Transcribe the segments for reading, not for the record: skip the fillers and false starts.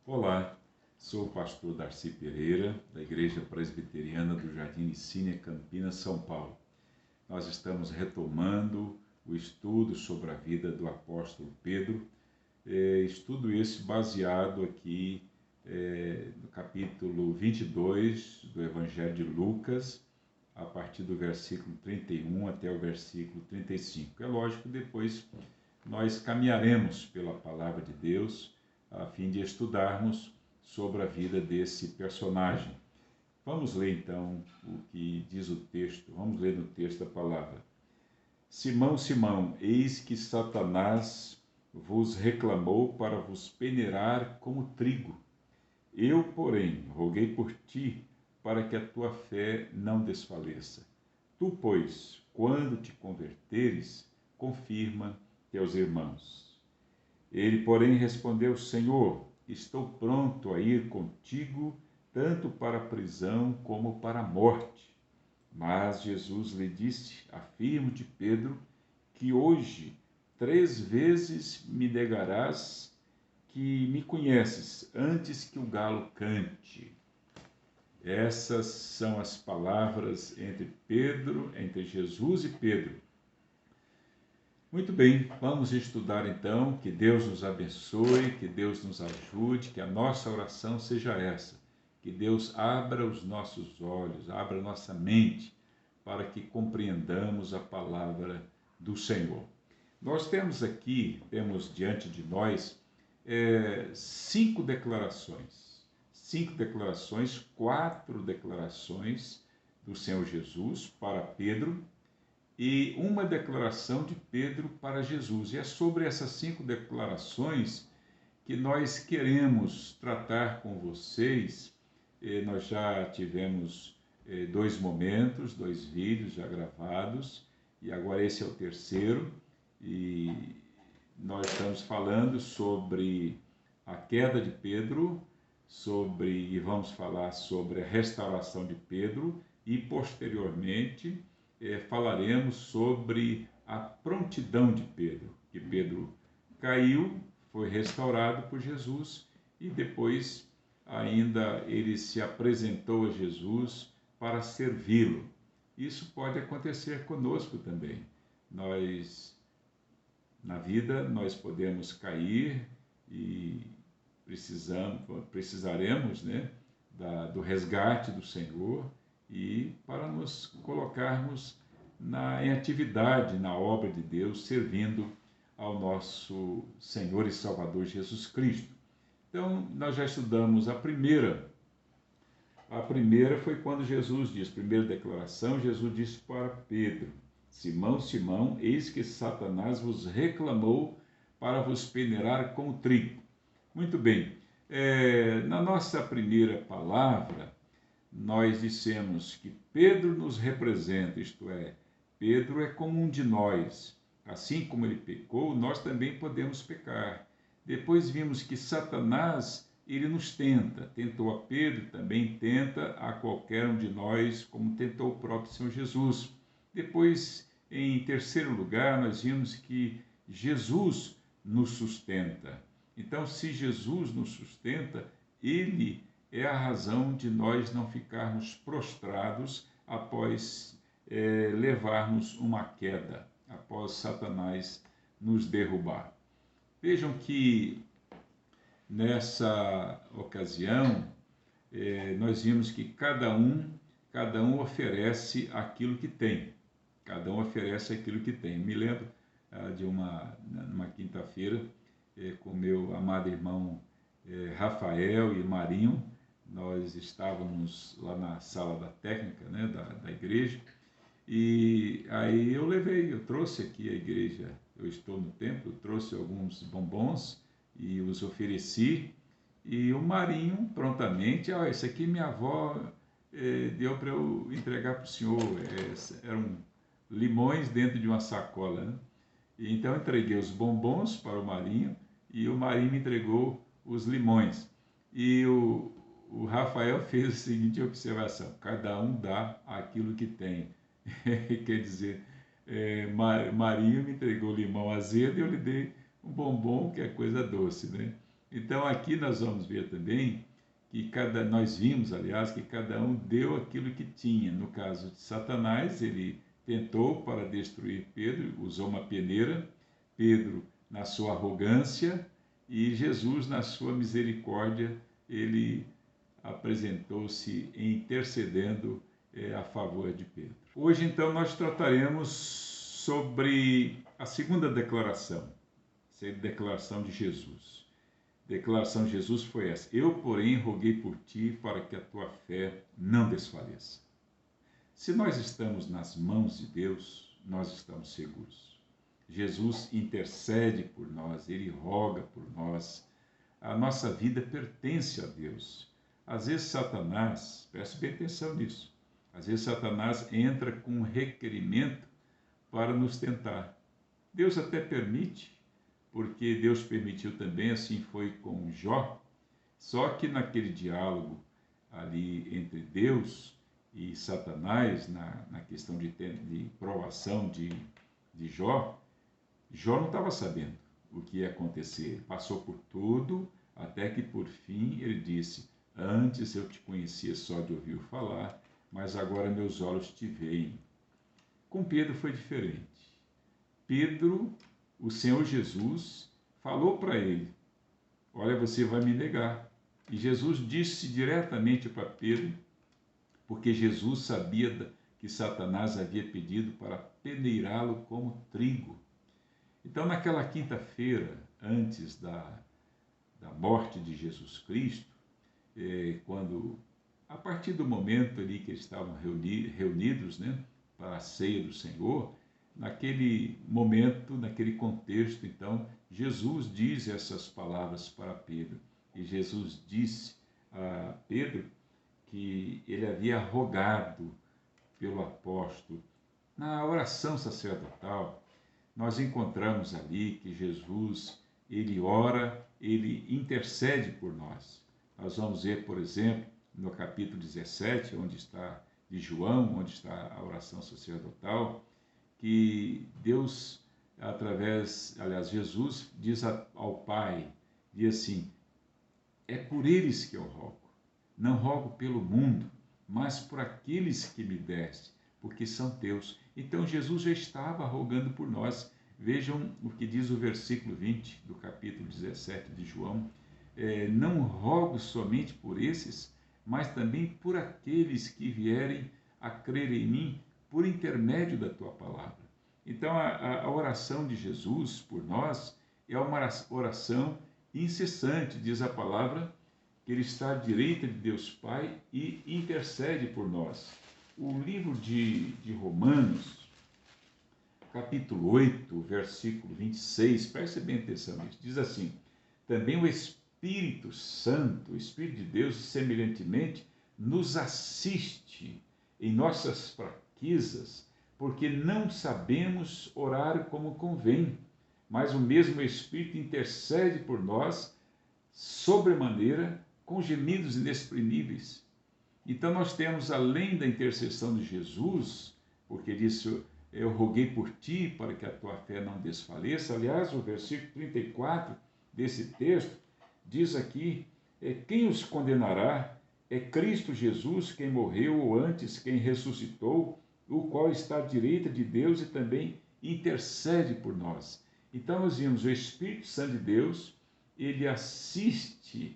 Olá, sou o pastor Darcy Pereira, da Igreja Presbiteriana do Jardim Licínia, Campinas, São Paulo. Nós estamos retomando o estudo sobre a vida do apóstolo Pedro, estudo esse baseado aqui no capítulo 22 do Evangelho de Lucas, a partir do versículo 31 até o versículo 35. É lógico que depois nós caminharemos pela palavra de Deus a fim de estudarmos sobre a vida desse personagem. Vamos ler então o que diz o texto, vamos ler no texto a palavra. Simão, Simão, eis que Satanás vos reclamou para vos peneirar como trigo. Eu, porém, roguei por ti, para que a tua fé não desfaleça. Tu, pois, quando te converteres, confirma teus irmãos. Ele, porém, respondeu: Senhor, estou pronto a ir contigo, tanto para a prisão como para a morte. Mas Jesus lhe disse: Afirmo-te, Pedro, que hoje 3 vezes me negarás que me conheces antes que o galo cante. Essas são as palavras entre Jesus e Pedro. Muito bem, vamos estudar então. Que Deus nos abençoe, que Deus nos ajude, que a nossa oração seja essa. Que Deus abra os nossos olhos, abra a nossa mente, para que compreendamos a palavra do Senhor. Nós temos diante de nós, 5 declarações. 4 declarações do Senhor Jesus para Pedro, e uma declaração de Pedro para Jesus. E é sobre essas 5 declarações que nós queremos tratar com vocês. Nós já tivemos 2 momentos, 2 vídeos já gravados, e agora esse é o terceiro, e nós estamos falando sobre a queda de Pedro, e vamos falar sobre a restauração de Pedro, e posteriormente falaremos sobre a prontidão de Pedro, que Pedro caiu, foi restaurado por Jesus e depois ainda ele se apresentou a Jesus para servi-lo. Isso pode acontecer conosco também. Na vida, nós podemos cair e precisaremos, do resgate do Senhor, e para nos colocarmos em atividade na obra de Deus, servindo ao nosso Senhor e Salvador Jesus Cristo. Então, nós já estudamos a primeira. A primeira foi quando Jesus disse, primeira declaração, Jesus disse para Pedro: Simão, Simão, eis que Satanás vos reclamou para vos peneirar como trigo. Muito bem, na nossa primeira palavra, nós dissemos que Pedro nos representa, isto é, Pedro é como um de nós. Assim como ele pecou, nós também podemos pecar. Depois vimos que Satanás, ele nos tentou a Pedro, também tenta a qualquer um de nós, como tentou o próprio Senhor Jesus. Depois, em terceiro lugar, nós vimos que Jesus nos sustenta. Então, se Jesus nos sustenta, ele é a razão de nós não ficarmos prostrados após levarmos uma queda, após Satanás nos derrubar. Vejam que nessa ocasião nós vimos que cada um oferece aquilo que tem. Cada um oferece aquilo que tem. Me lembro de numa quinta-feira, com meu amado irmão Rafael e Marinho. Nós estávamos lá na sala da técnica, da igreja, e aí eu trouxe aqui a igreja, eu estou no templo, eu trouxe alguns bombons e os ofereci, e o Marinho prontamente: isso aqui minha avó deu para eu entregar para o senhor, eram limões dentro de uma sacola, né? E então eu entreguei os bombons para o Marinho, e o Marinho me entregou os limões. E o Rafael fez a seguinte observação: cada um dá aquilo que tem. Quer dizer, Marinho me entregou limão azedo e eu lhe dei um bombom, que é coisa doce, né? Então aqui nós vamos ver também que nós vimos, aliás, que cada um deu aquilo que tinha. No caso de Satanás, ele tentou para destruir Pedro, usou uma peneira, Pedro na sua arrogância e Jesus na sua misericórdia, ele apresentou-se intercedendo a favor de Pedro. Hoje, então, nós trataremos sobre a segunda declaração, a declaração de Jesus. A declaração de Jesus foi essa: eu, porém, roguei por ti para que a tua fé não desfaleça. Se nós estamos nas mãos de Deus, nós estamos seguros. Jesus intercede por nós, ele roga por nós. A nossa vida pertence a Deus. Às vezes Satanás, preste bem atenção nisso, às vezes Satanás entra com um requerimento para nos tentar. Deus até permite, porque Deus permitiu também, assim foi com Jó, só que naquele diálogo ali entre Deus e Satanás, na questão de provação de Jó, Jó não estava sabendo o que ia acontecer. Ele passou por tudo, até que por fim ele disse: antes eu te conhecia só de ouvir falar, mas agora meus olhos te veem. Com Pedro foi diferente. Pedro, o Senhor Jesus, falou para ele: olha, você vai me negar. E Jesus disse diretamente para Pedro, porque Jesus sabia que Satanás havia pedido para peneirá-lo como trigo. Então, naquela quinta-feira, antes da morte de Jesus Cristo, quando, a partir do momento ali que eles estavam reunidos, né, para a ceia do Senhor, naquele momento, naquele contexto, então, Jesus diz essas palavras para Pedro. E Jesus disse a Pedro que ele havia rogado pelo apóstolo. Na oração sacerdotal, nós encontramos ali que Jesus, ele ora, ele intercede por nós. Nós vamos ver, por exemplo, no capítulo 17, onde está de João, onde está a oração sacerdotal, que Deus, Jesus diz ao Pai, diz assim: é por eles que eu rogo, não rogo pelo mundo, mas por aqueles que me deste, porque são teus. Então Jesus já estava rogando por nós. Vejam o que diz o versículo 20 do capítulo 17 de João: não rogo somente por esses, mas também por aqueles que vierem a crer em mim por intermédio da tua palavra. Então a oração de Jesus por nós é uma oração incessante, diz a palavra, que ele está à direita de Deus Pai e intercede por nós. O livro de Romanos, capítulo 8, versículo 26, preste bem atenção nisso, diz assim: também o Espírito Santo, o Espírito de Deus, semelhantemente, nos assiste em nossas fraquezas, porque não sabemos orar como convém, mas o mesmo Espírito intercede por nós sobremaneira com gemidos inexprimíveis. Então nós temos, além da intercessão de Jesus, porque disse: eu roguei por ti para que a tua fé não desfaleça. Aliás, o versículo 34 desse texto diz aqui: quem os condenará? É Cristo Jesus quem morreu, ou antes quem ressuscitou, o qual está à direita de Deus e também intercede por nós. Então nós vimos o Espírito Santo de Deus, ele assiste-nos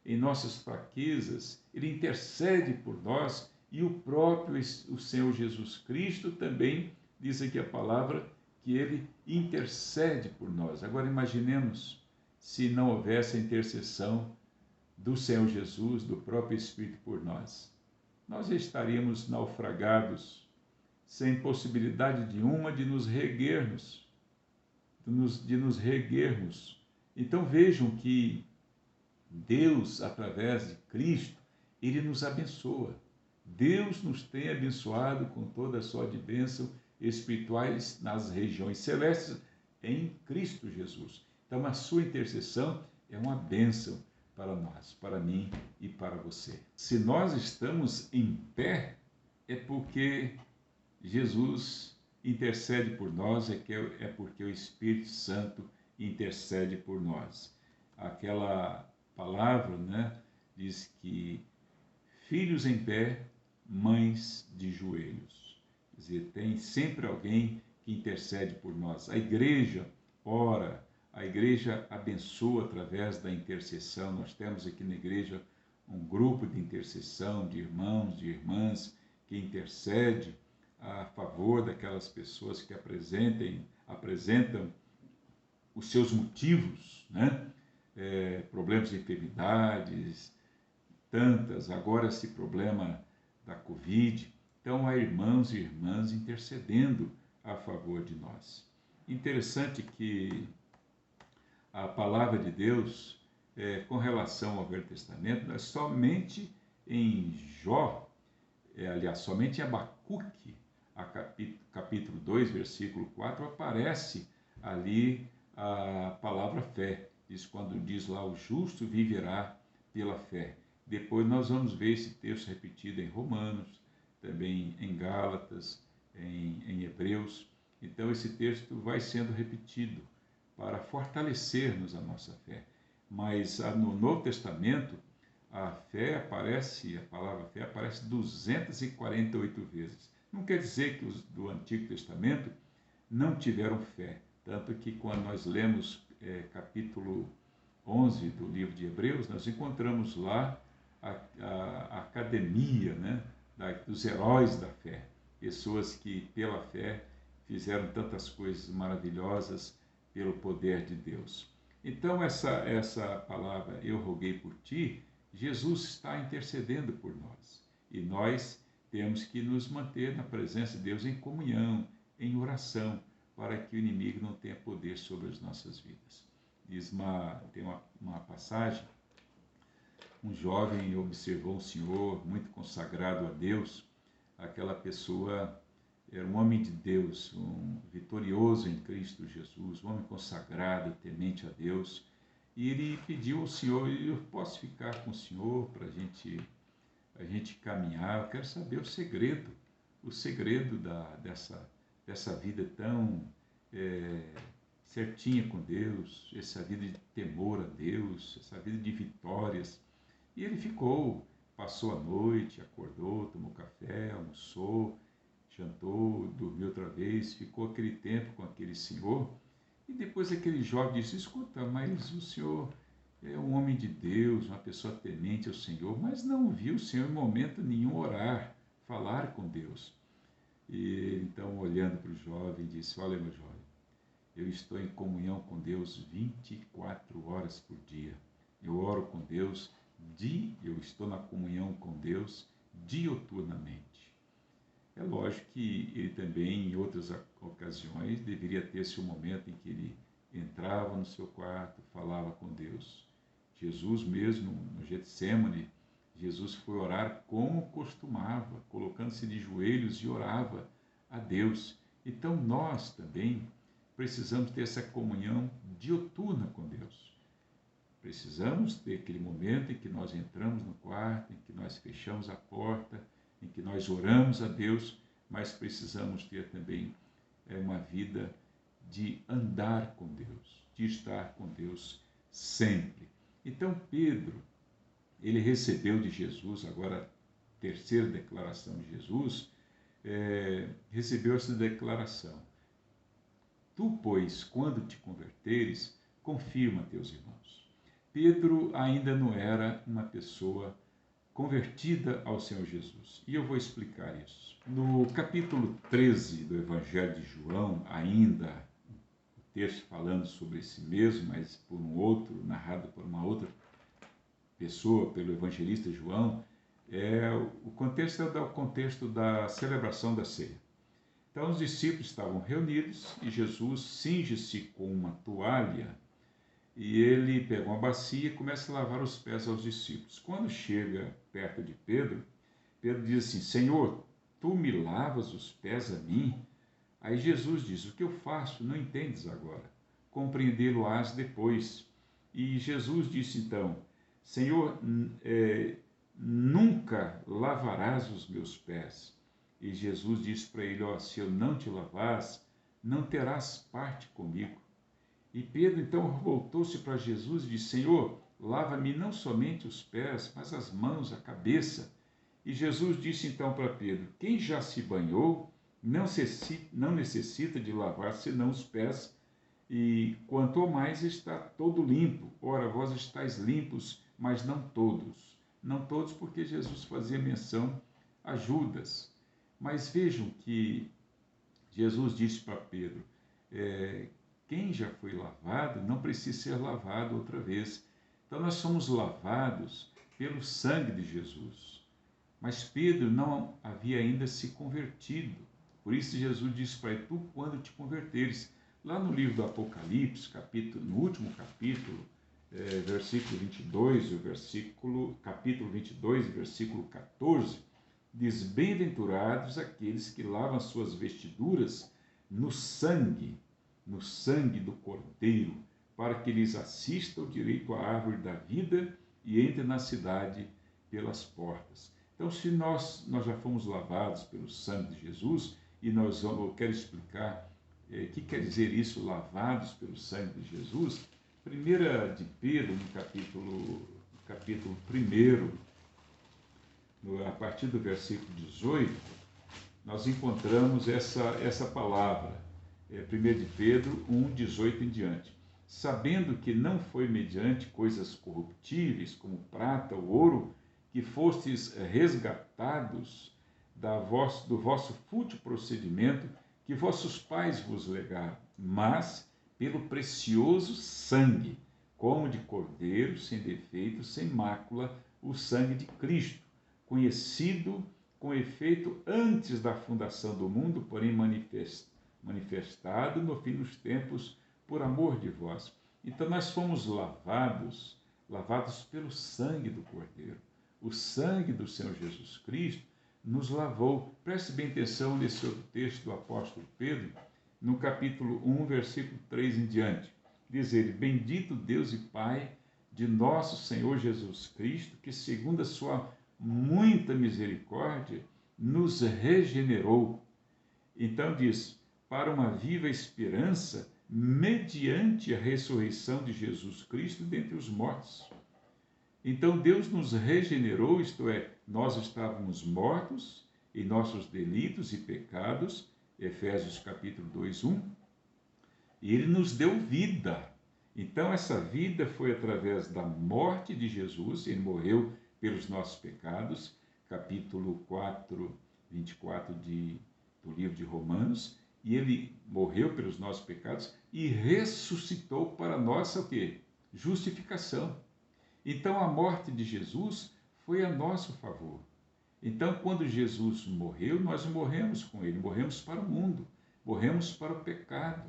em nossas fraquezas, ele intercede por nós, e o próprio o Senhor Jesus Cristo também diz aqui a palavra que ele intercede por nós. Agora imaginemos se não houvesse a intercessão do Senhor Jesus, do próprio Espírito por nós. Nós estaríamos naufragados, sem possibilidade nenhuma de nos reerguermos, de nos reerguermos. Então vejam que Deus, através de Cristo, ele nos abençoa. Deus nos tem abençoado com toda a sorte de bênção espirituais nas regiões celestes em Cristo Jesus. Então a sua intercessão é uma bênção para nós, para mim e para você. Se nós estamos em pé, é porque Jesus intercede por nós, é porque o Espírito Santo intercede por nós. aquela palavra, né, diz que filhos em pé, mães de joelhos. Quer dizer, tem sempre alguém que intercede por nós. A igreja ora, a igreja abençoa através da intercessão. Nós temos aqui na igreja um grupo de intercessão, de irmãos, de irmãs, que intercede a favor daquelas pessoas que apresentam os seus motivos, né? Problemas de enfermidades, tantas, agora esse problema da Covid. Então, há irmãos e irmãs intercedendo a favor de nós. Interessante que a palavra de Deus, com relação ao Velho Testamento, é somente em Jó, aliás, somente em Abacuque, capítulo 2, versículo 4, aparece ali a palavra fé. Diz, quando diz lá, o justo viverá pela fé. Depois nós vamos ver esse texto repetido em Romanos, também em Gálatas, em Hebreus. Então esse texto vai sendo repetido para fortalecermos a nossa fé. Mas no Novo Testamento, a palavra fé aparece 248 vezes. Não quer dizer que os do Antigo Testamento não tiveram fé. Tanto que quando nós lemos capítulo 11 do livro de Hebreus, nós encontramos lá a academia, né, dos heróis da fé. Pessoas que, pela fé, fizeram tantas coisas maravilhosas pelo poder de Deus. Então, essa palavra, eu roguei por ti, Jesus está intercedendo por nós. E nós temos que nos manter na presença de Deus em comunhão, em oração, para que o inimigo não tenha poder sobre as nossas vidas. Tem uma passagem, um jovem observou um senhor muito consagrado a Deus. Aquela pessoa era um homem de Deus, um vitorioso em Cristo Jesus, um homem consagrado, temente a Deus. E ele pediu ao Senhor: eu posso ficar com o Senhor para a gente caminhar? Eu quero saber o segredo dessa vida tão certinha com Deus, essa vida de temor a Deus, essa vida de vitórias. E ele passou a noite, acordou, tomou café, almoçou, jantou, dormiu outra vez, ficou aquele tempo com aquele senhor. E depois aquele jovem disse: escuta, mas o senhor é um homem de Deus, uma pessoa temente ao Senhor, mas não viu o Senhor em momento nenhum orar, falar com Deus. E então, olhando para o jovem, disse: olha, meu jovem, eu estou em comunhão com Deus 24 horas por dia. Eu oro com Deus, eu estou na comunhão com Deus diuturnamente. É lógico que ele também, em outras ocasiões, deveria ter seu momento em que ele entrava no seu quarto, falava com Deus. Jesus mesmo, no Getsêmani, Jesus foi orar como costumava, colocando-se de joelhos e orava a Deus. Então nós também precisamos ter essa comunhão diuturna com Deus. Precisamos ter aquele momento em que nós entramos no quarto, em que nós fechamos a porta, em que nós oramos a Deus, mas precisamos ter também uma vida de andar com Deus, de estar com Deus sempre. Então Pedro, ele recebeu de Jesus, agora a terceira declaração de Jesus, recebeu essa declaração: tu, pois, quando te converteres, confirma teus irmãos. Pedro ainda não era uma pessoa convertida ao Senhor Jesus. E eu vou explicar isso. No capítulo 13 do Evangelho de João, ainda o texto falando sobre esse mesmo, mas por um outro, narrado por uma outra pessoa, pelo evangelista João, o contexto é o contexto da celebração da ceia. Então os discípulos estavam reunidos e Jesus cinge-se com uma toalha e ele pega uma bacia e começa a lavar os pés aos discípulos. Quando chega perto de Pedro, Pedro diz assim: Senhor, tu me lavas os pés a mim? Aí Jesus diz: o que eu faço não entendes agora, compreendê-lo-ás depois. E Jesus disse então: Senhor, nunca lavarás os meus pés. E Jesus disse para ele: se eu não te lavares, não terás parte comigo. E Pedro então voltou-se para Jesus e disse: Senhor, lava-me não somente os pés, mas as mãos, a cabeça. E Jesus disse então para Pedro: quem já se banhou não necessita de lavar senão os pés, e quanto ao mais está todo limpo. Ora, vós estáis limpos, mas não todos. Não todos, porque Jesus fazia menção a Judas. Mas vejam que Jesus disse para Pedro: quem já foi lavado não precisa ser lavado outra vez. Então nós somos lavados pelo sangue de Jesus. Mas Pedro não havia ainda se convertido. Por isso Jesus disse para ele: tu, quando te converteres. Lá no livro do Apocalipse, no último capítulo, versículo 22, capítulo 22, versículo 14, diz: bem-aventurados aqueles que lavam suas vestiduras no sangue do Cordeiro, para que lhes assista o direito à árvore da vida e entre na cidade pelas portas. Então, se nós já fomos lavados pelo sangue de Jesus, e eu quero explicar o que quer dizer isso, lavados pelo sangue de Jesus. 1 de Pedro, no capítulo 1, a partir do versículo 18, nós encontramos essa palavra. 1 de Pedro 1, 18 em diante. Sabendo que não foi mediante coisas corruptíveis, como prata ou ouro, que fostes resgatados do vosso fútil procedimento que vossos pais vos legaram, mas pelo precioso sangue, como de cordeiro, sem defeito, sem mácula, o sangue de Cristo, conhecido com efeito antes da fundação do mundo, porém manifestado no fim dos tempos por amor de vós. Então nós fomos lavados pelo sangue do Cordeiro. O sangue do Senhor Jesus Cristo nos lavou. Preste bem atenção nesse outro texto do apóstolo Pedro, no capítulo 1, versículo 3 em diante. Diz ele: bendito Deus e Pai de nosso Senhor Jesus Cristo, que segundo a sua muita misericórdia, nos regenerou. Então diz: para uma viva esperança, mediante a ressurreição de Jesus Cristo dentre os mortos. Então Deus nos regenerou, isto é, nós estávamos mortos em nossos delitos e pecados, Efésios capítulo 2, 1, e Ele nos deu vida. Então essa vida foi através da morte de Jesus, Ele morreu pelos nossos pecados, capítulo 4, 24 do livro de Romanos, e Ele morreu pelos nossos pecados e ressuscitou para a nossa o quê? Justificação. Então a morte de Jesus foi a nosso favor. Então quando Jesus morreu, nós morremos com Ele, morremos para o mundo, morremos para o pecado.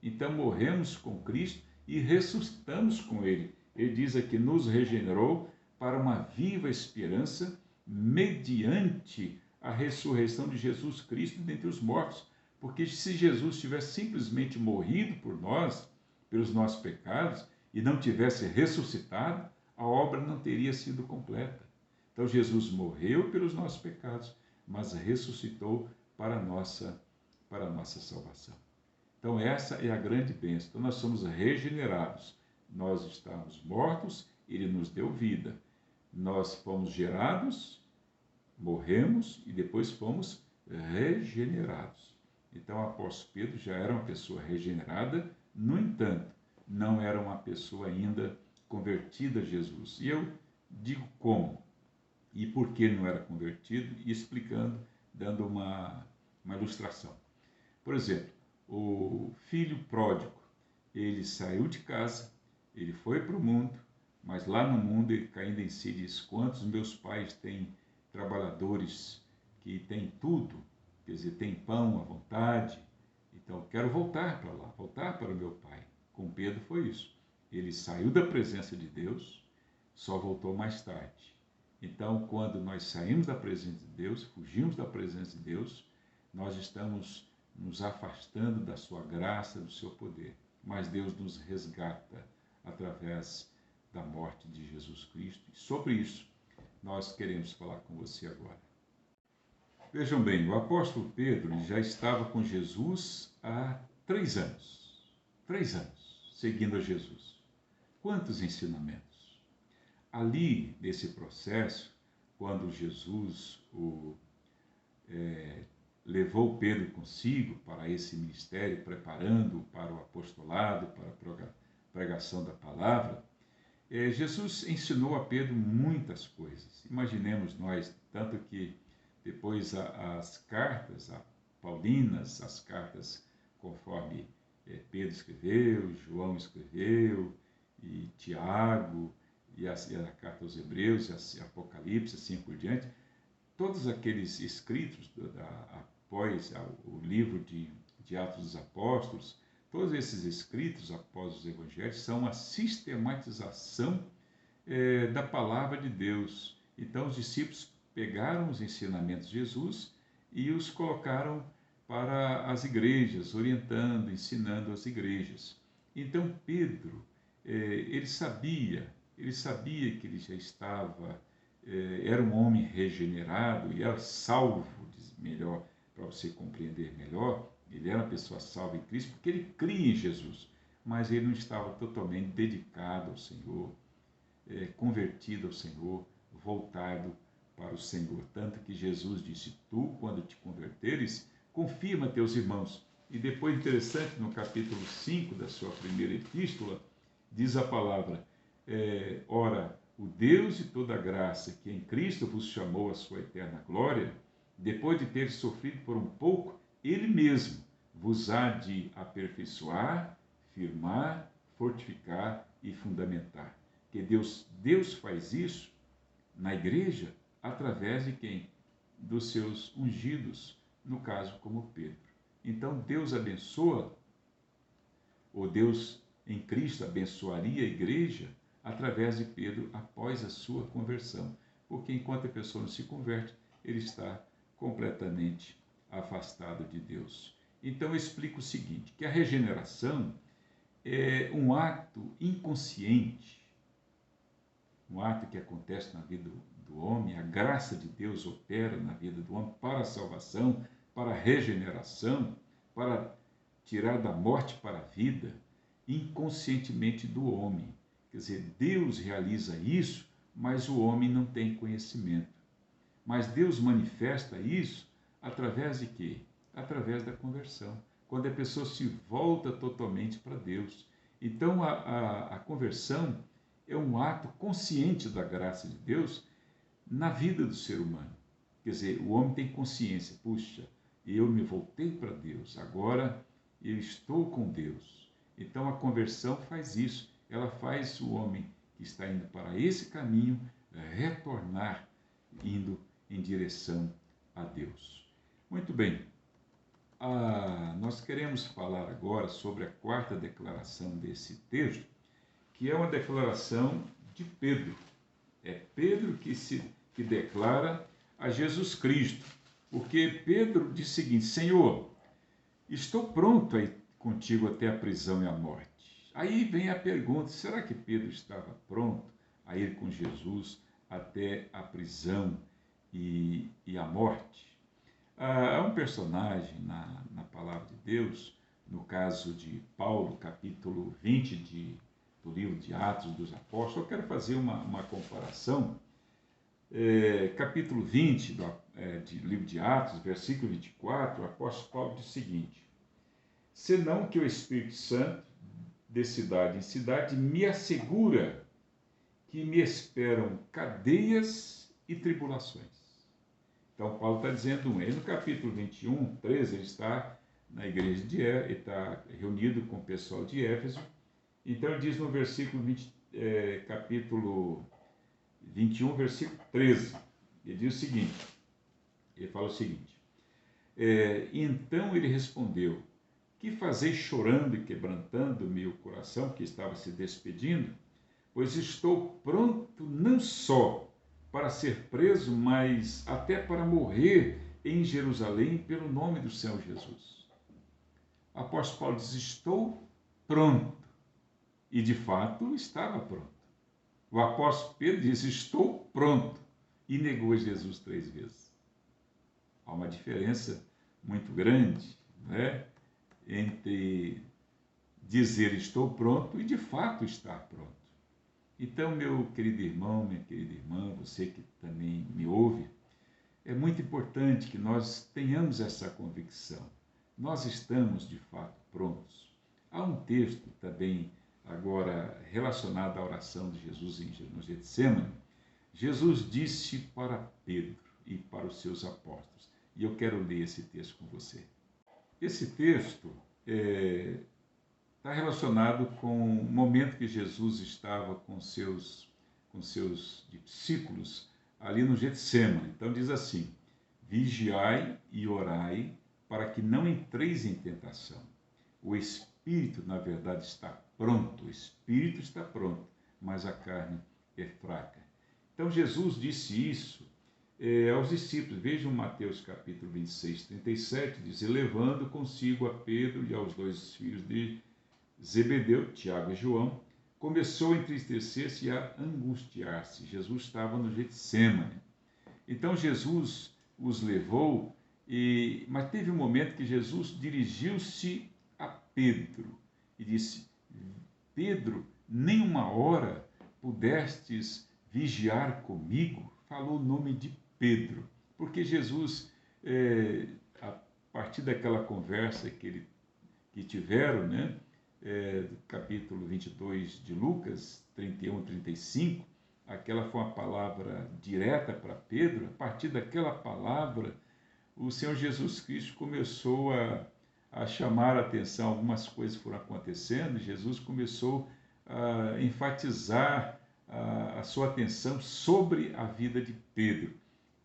Então morremos com Cristo e ressuscitamos com Ele. Ele diz aqui: nos regenerou para uma viva esperança mediante a ressurreição de Jesus Cristo dentre os mortos. Porque se Jesus tivesse simplesmente morrido por nós, pelos nossos pecados, e não tivesse ressuscitado, a obra não teria sido completa. Então Jesus morreu pelos nossos pecados, mas ressuscitou para a nossa salvação. Então essa é a grande bênção. Então nós somos regenerados. Nós estávamos mortos, Ele nos deu vida. Nós fomos gerados, morremos e depois fomos regenerados. Então o apóstolo Pedro já era uma pessoa regenerada, no entanto, não era uma pessoa ainda convertida a Jesus. E eu digo como e por que não era convertido, e explicando, dando uma ilustração. Por exemplo, o filho pródigo, ele saiu de casa, ele foi para o mundo, mas lá no mundo ele caindo em si diz: quantos meus pais têm trabalhadores que têm tudo, quer dizer, tem pão à vontade, então eu quero voltar para lá, voltar para o meu pai. Com Pedro foi isso. Ele saiu da presença de Deus, só voltou mais tarde. Então, quando nós saímos da presença de Deus, fugimos da presença de Deus, nós estamos nos afastando da sua graça, do seu poder. Mas Deus nos resgata através da morte de Jesus Cristo. E sobre isso, nós queremos falar com você agora. Vejam bem, o apóstolo Pedro já estava com Jesus há 3 anos. 3 anos. seguindo a Jesus. Quantos ensinamentos! Ali, nesse processo, quando Jesus levou Pedro consigo para esse ministério, preparando-o para o apostolado, para a pregação da palavra, Jesus ensinou a Pedro muitas coisas. Imaginemos nós, tanto que depois as cartas paulinas, as cartas conforme Pedro escreveu, João escreveu, e Tiago, e a carta aos Hebreus, e Apocalipse, assim por diante, todos aqueles escritos após o livro de Atos dos Apóstolos, todos esses escritos após os evangelhos são a sistematização da palavra de Deus. Então os discípulos pegaram os ensinamentos de Jesus e os colocaram para as igrejas, orientando, ensinando as igrejas. Então Pedro, ele sabia que ele já estava, era um homem regenerado e era salvo, melhor, para você compreender melhor, ele era uma pessoa salva em Cristo, porque ele cria em Jesus, mas ele não estava totalmente dedicado ao Senhor, convertido ao Senhor, voltado para o Senhor. Tanto que Jesus disse, tu, quando te converteres, confirma teus irmãos. E depois, interessante, no capítulo 5 da sua primeira epístola, diz a palavra, ora, o Deus de toda graça, que em Cristo vos chamou à sua eterna glória, depois de ter sofrido por um pouco, ele mesmo vos há de aperfeiçoar, firmar, fortificar e fundamentar. Que Deus faz isso na igreja através de quem? Dos seus ungidos, no caso como Pedro. Então Deus abençoa, ou Deus em Cristo abençoaria a igreja através de Pedro após a sua conversão. Porque enquanto a pessoa não se converte, ele está completamente afastado de Deus. Então eu explico o seguinte, que a regeneração é um ato inconsciente, um ato que acontece na vida do homem, a graça de Deus opera na vida do homem para a salvação, para a regeneração, para tirar da morte para a vida, inconscientemente do homem. Quer dizer, Deus realiza isso, mas o homem não tem conhecimento. Mas Deus manifesta isso através de quê? Através da conversão. Quando a pessoa se volta totalmente para Deus. Então, a conversão é um ato consciente da graça de Deus na vida do ser humano. Quer dizer, o homem tem consciência. Puxa, eu me voltei para Deus, agora eu estou com Deus. Então, a conversão faz isso. Ela faz o homem que está indo para esse caminho retornar, indo em direção a Deus. Muito bem, nós queremos falar agora sobre a quarta declaração desse texto, que é uma declaração de Pedro. É Pedro que declara a Jesus Cristo, porque Pedro diz o seguinte, Senhor, estou pronto a ir contigo até a prisão e a morte. Aí vem a pergunta, será que Pedro estava pronto a ir com Jesus até a prisão e a morte? Há um personagem na palavra de Deus, no caso de Paulo, capítulo 20 do livro de Atos dos Apóstolos. Eu quero fazer uma comparação. Capítulo 20 do livro de Atos, versículo 24, o apóstolo Paulo diz o seguinte, senão que o Espírito Santo, de cidade em cidade, me assegura que me esperam cadeias e tribulações. Então, Paulo está dizendo, ele no capítulo 21, 13, ele está na igreja de Éfeso, ele está reunido com o pessoal de Éfeso. Então, ele diz no versículo capítulo 21, versículo 13, ele diz o seguinte, ele fala o seguinte, então ele respondeu, que fazeis chorando e quebrantando meu coração, que estava se despedindo? Pois estou pronto não só para ser preso, mas até para morrer em Jerusalém pelo nome do Senhor Jesus. O apóstolo Paulo diz, estou pronto. E de fato estava pronto. O apóstolo Pedro diz, estou pronto. E negou Jesus 3 vezes. Há uma diferença muito grande, né, entre dizer estou pronto e de fato estar pronto. Então, meu querido irmão, minha querida irmã, você que também me ouve, é muito importante que nós tenhamos essa convicção. Nós estamos de fato prontos. Há um texto também agora relacionado à oração de Jesus no Getsemane. Jesus disse para Pedro e para os seus apóstolos, e eu quero ler esse texto com você. Esse texto está relacionado com o momento que Jesus estava com seus discípulos ali no Getsemane. Então diz assim: vigiai e orai para que não entreis em tentação. O espírito, na verdade, está pronto, o espírito está pronto, mas a carne é fraca. Então Jesus disse isso aos discípulos. Vejam Mateus capítulo 26, 37, diz: e levando consigo a Pedro e aos dois filhos de Zebedeu, Tiago e João, começou a entristecer-se e a angustiar-se. Jesus estava no Getsemane. Então Jesus os levou, mas teve um momento que Jesus dirigiu-se a Pedro e disse: Pedro, nem uma hora pudestes vigiar comigo? Falou o nome de Pedro, porque Jesus, a partir daquela conversa que tiveram, né, do capítulo 22 de Lucas, 31 e 35, aquela foi uma palavra direta para Pedro. A partir daquela palavra, o Senhor Jesus Cristo começou a chamar a atenção. Algumas coisas foram acontecendo, e Jesus começou a enfatizar a sua atenção sobre a vida de Pedro.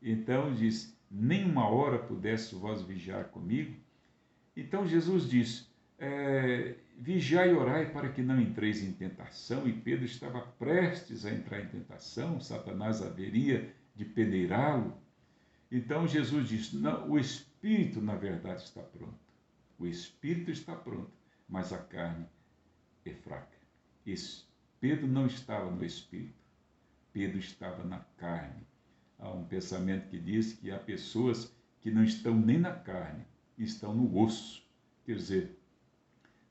Então diz: nem uma hora pudesse vós vigiar comigo. Então Jesus diz: vigiai e orai para que não entreis em tentação. E Pedro estava prestes a entrar em tentação, Satanás haveria de peneirá-lo. Então Jesus diz: não, o espírito na verdade está pronto. O espírito está pronto, mas a carne é fraca. Pedro não estava no espírito, Pedro estava na carne. Há um pensamento que diz que há pessoas que não estão nem na carne, estão no osso. Quer dizer,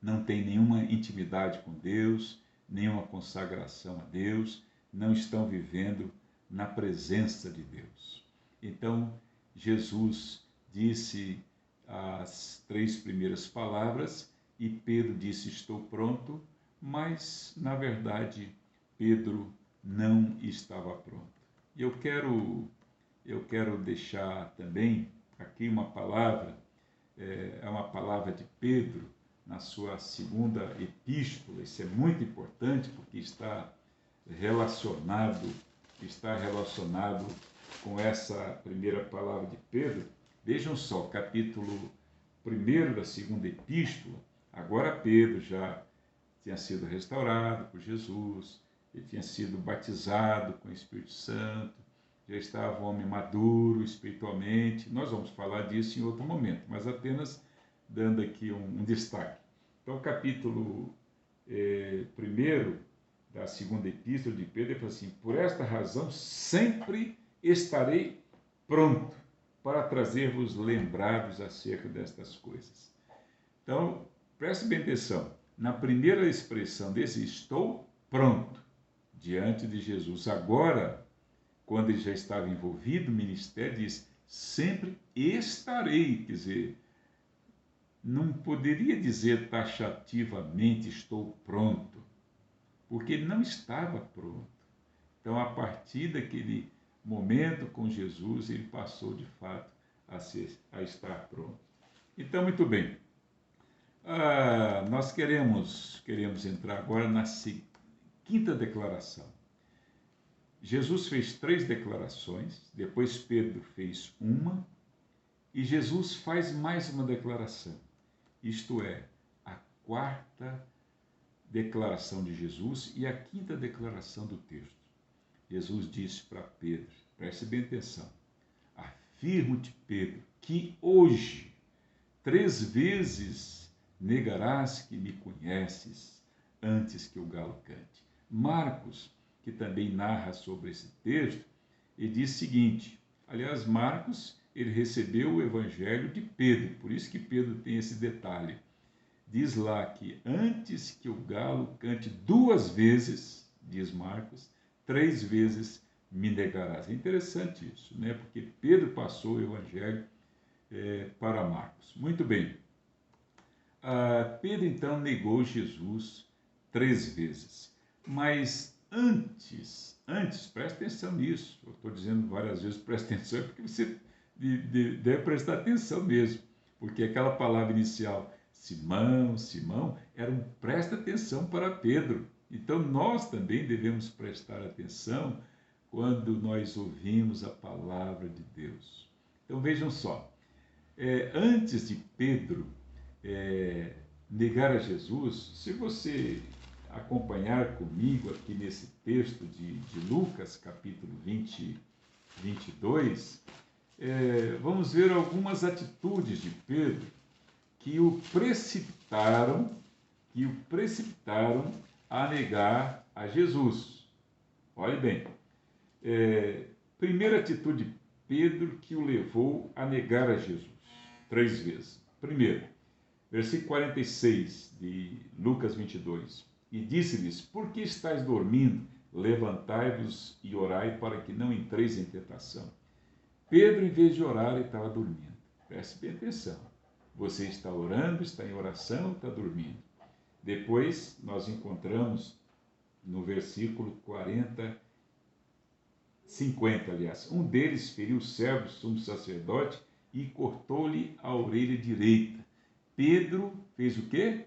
não tem nenhuma intimidade com Deus, nenhuma consagração a Deus, não estão vivendo na presença de Deus. Então, Jesus disse as 3 primeiras palavras e Pedro disse: estou pronto, mas, na verdade, Pedro não estava pronto. E eu quero deixar também aqui uma palavra, é uma palavra de Pedro, na sua segunda epístola. Isso é muito importante porque está relacionado com essa primeira palavra de Pedro. Vejam só, capítulo 1 da segunda epístola. Agora Pedro já tinha sido restaurado por Jesus, ele tinha sido batizado com o Espírito Santo, já estava um homem maduro espiritualmente. Nós vamos falar disso em outro momento, mas apenas dando aqui um destaque. Então, capítulo 1 da segunda epístola de Pedro, ele fala assim: por esta razão sempre estarei pronto para trazer-vos lembrados acerca destas coisas. Então, preste bem atenção. Na primeira expressão desse estou pronto diante de Jesus. Agora, quando ele já estava envolvido no ministério, diz sempre estarei. Quer dizer, não poderia dizer taxativamente estou pronto, porque ele não estava pronto. Então, a partir daquele momento com Jesus, ele passou de fato a estar pronto. Então, muito bem. Nós queremos entrar agora na quinta declaração. Jesus fez 3 declarações, depois Pedro fez uma, e Jesus faz mais uma declaração. Isto é, a 4ª declaração de Jesus e a 5ª declaração do texto. Jesus disse para Pedro, preste bem atenção: afirmo-te, Pedro, que hoje 3 vezes negarás que me conheces antes que o galo cante. Marcos, que também narra sobre esse texto, ele diz o seguinte, aliás, Marcos, ele recebeu o evangelho de Pedro, por isso que Pedro tem esse detalhe. diz lá que antes que o galo cante 2 vezes, diz Marcos, 3 vezes me negarás. É interessante isso, né? Porque Pedro passou o evangelho para Marcos. Muito bem. Pedro então negou Jesus 3 vezes. Mas antes, presta atenção nisso. Eu estou dizendo várias vezes, presta atenção, porque você deve prestar atenção mesmo. Porque aquela palavra inicial, Simão, Simão, era um presta atenção para Pedro. Então nós também devemos prestar atenção quando nós ouvimos a palavra de Deus. Então vejam só, antes de Pedro negar a Jesus, se você acompanhar comigo aqui nesse texto de Lucas, capítulo 22, vamos ver algumas atitudes de Pedro que o precipitaram a negar a Jesus. Olhe bem, primeira atitude de Pedro que o levou a negar a Jesus 3 vezes. Primeiro, versículo 46 de Lucas 22. E disse-lhes, por que estáis dormindo? Levantai-vos e orai para que não entreis em tentação. Pedro, em vez de orar, ele estava dormindo. Preste bem atenção. Você está orando, está em oração, está dormindo. Depois, nós encontramos no versículo 50, aliás. Um deles feriu o servo do sumo sacerdote e cortou-lhe a orelha direita. Pedro fez o quê?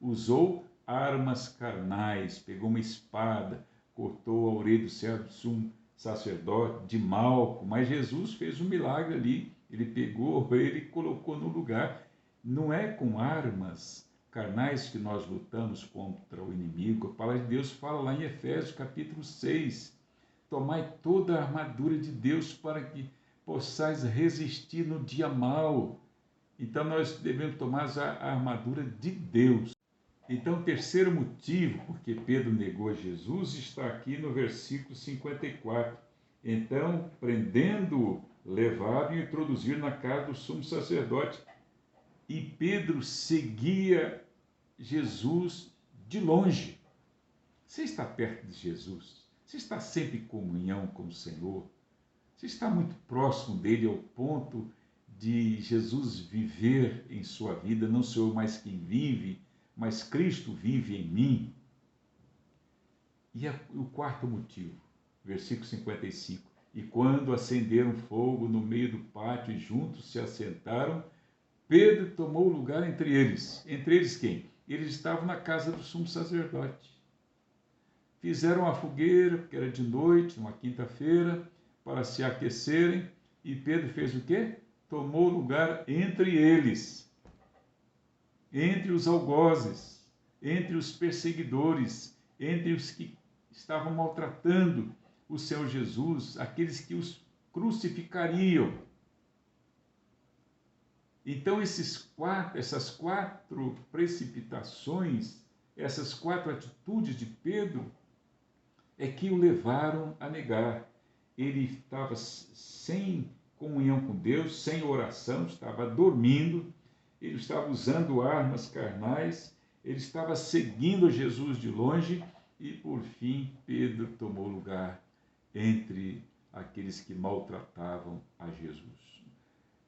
Usou armas carnais, pegou uma espada, cortou a orelha do servo do sumo sacerdote, de Malco, mas Jesus fez um milagre ali, ele pegou a orelha e colocou no lugar. Não é com armas carnais que nós lutamos contra o inimigo. A palavra de Deus fala lá em Efésios capítulo 6, tomai toda a armadura de Deus para que possais resistir no dia mau. Então nós devemos tomar a armadura de Deus. Então o terceiro motivo porque Pedro negou Jesus está aqui no versículo 54. Então, prendendo-o, levaram e introduziram na casa do sumo sacerdote. E Pedro seguia Jesus de longe. Você está perto de Jesus? Você está sempre em comunhão com o Senhor? Você está muito próximo dele ao ponto de Jesus viver em sua vida? Não sou eu mais quem vive, mas Cristo vive em mim. E o quarto motivo, versículo 55. E quando acenderam fogo no meio do pátio e juntos se assentaram, Pedro tomou lugar entre eles. Entre eles quem? Eles estavam na casa do sumo sacerdote. Fizeram a fogueira, porque era de noite, numa quinta-feira, para se aquecerem. E Pedro fez o quê? Tomou lugar entre eles, entre os algozes, entre os perseguidores, entre os que estavam maltratando o Senhor Jesus, aqueles que os crucificariam. Então, essas quatro precipitações, essas quatro atitudes de Pedro é que o levaram a negar. Ele estava sem comunhão com Deus, sem oração, estava dormindo, ele estava usando armas carnais, ele estava seguindo Jesus de longe e, por fim, Pedro tomou lugar entre aqueles que maltratavam a Jesus.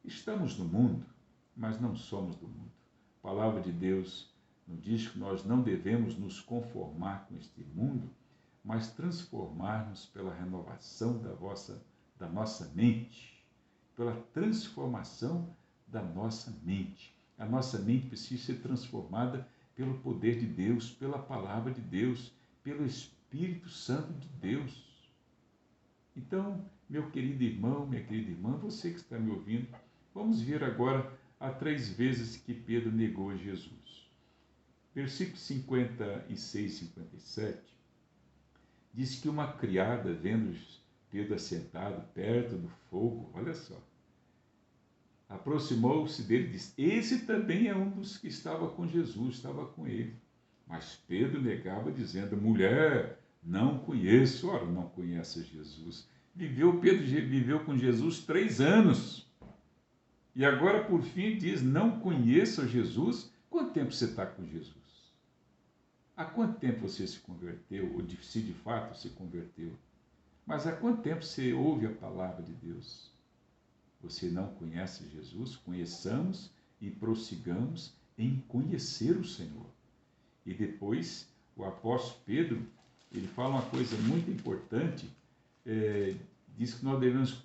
Estamos no mundo, mas não somos do mundo. A palavra de Deus nos diz que nós não devemos nos conformar com este mundo, mas transformar-nos pela renovação da nossa mente, pela transformação da nossa mente. A nossa mente precisa ser transformada pelo poder de Deus, pela palavra de Deus, pelo Espírito Santo de Deus. Então, meu querido irmão, minha querida irmã, você que está me ouvindo, vamos ver agora as 3 vezes que Pedro negou Jesus. Versículos 56 e 57, diz que uma criada, vendo Pedro assentado perto do fogo, olha só, aproximou-se dele e disse, esse também é um dos que estava com Jesus, estava com ele. Mas Pedro negava, dizendo, mulher, não conheço. Ora, não conhece Jesus. Pedro viveu com Jesus 3 anos. E agora, por fim, diz, não conheço Jesus. Quanto quanto tempo você está com Jesus? Há quanto tempo você se converteu, ou se de fato se converteu? Mas há quanto tempo você ouve a palavra de Deus? Você não conhece Jesus? Conheçamos e prossigamos em conhecer o Senhor. E depois, o apóstolo Pedro, ele fala uma coisa muito importante, diz que nós devemos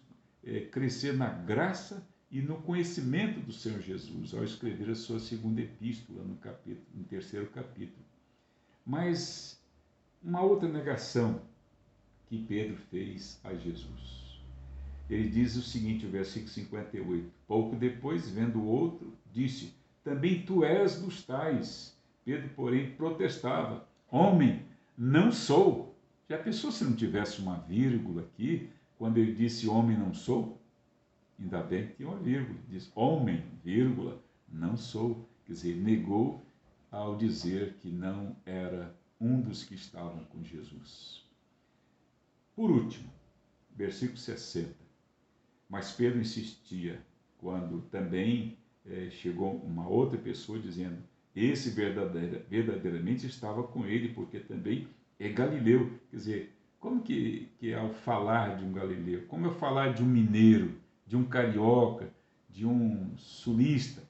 crescer na graça e no conhecimento do Senhor Jesus, ao escrever a sua segunda epístola, no terceiro capítulo. Mas uma outra negação que Pedro fez a Jesus. Ele diz o seguinte, o versículo 58, pouco depois, vendo o outro, disse, também tu és dos tais. Pedro, porém, protestava, homem, não sou. Já pensou se não tivesse uma vírgula aqui, quando ele disse homem, não sou? Ainda bem que tinha uma vírgula, diz homem, vírgula, não sou. Quer dizer, negou ao dizer que não era um dos que estavam com Jesus. Por último, versículo 60. Mas Pedro insistia, quando também chegou uma outra pessoa dizendo, esse verdadeiramente estava com ele, porque também é galileu. Quer dizer, como que ao falar de um galileu, como eu falar de um mineiro, de um carioca, de um sulista,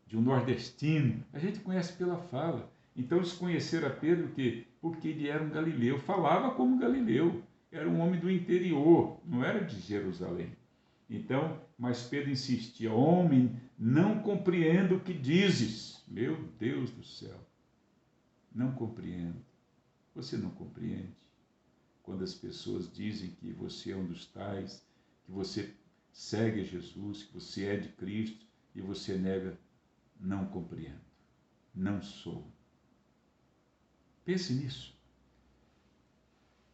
de um nordestino, a gente conhece pela fala. Então eles conheceram a Pedro porque ele era um galileu, falava como galileu, era um homem do interior, não era de Jerusalém. Então, mas Pedro insistia, homem, não compreendo o que dizes. Meu Deus do céu, não compreendo. Você não compreende? Quando as pessoas dizem que você é um dos tais, que você segue Jesus, que você é de Cristo, e você nega, não compreendo, não sou. Pense nisso.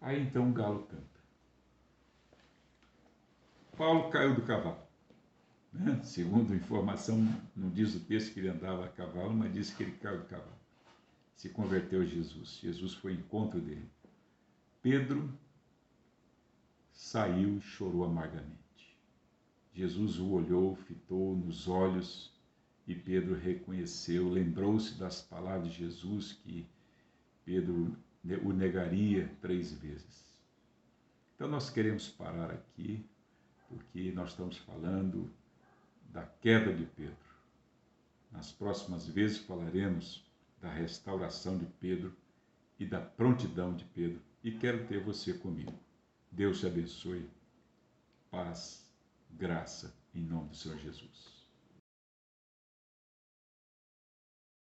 Aí então o galo canta. Paulo caiu do cavalo. Segundo informação, não diz o texto que ele andava a cavalo, mas diz que ele caiu do cavalo. Se converteu a Jesus. Jesus foi ao encontro dele. Pedro saiu e chorou amargamente. Jesus o olhou, fitou nos olhos e Pedro reconheceu, lembrou-se das palavras de Jesus que Pedro o negaria 3 vezes. Então nós queremos parar aqui, porque nós estamos falando da queda de Pedro. Nas próximas vezes falaremos da restauração de Pedro e da prontidão de Pedro. E quero ter você comigo. Deus te abençoe. Paz, graça, em nome do Senhor Jesus.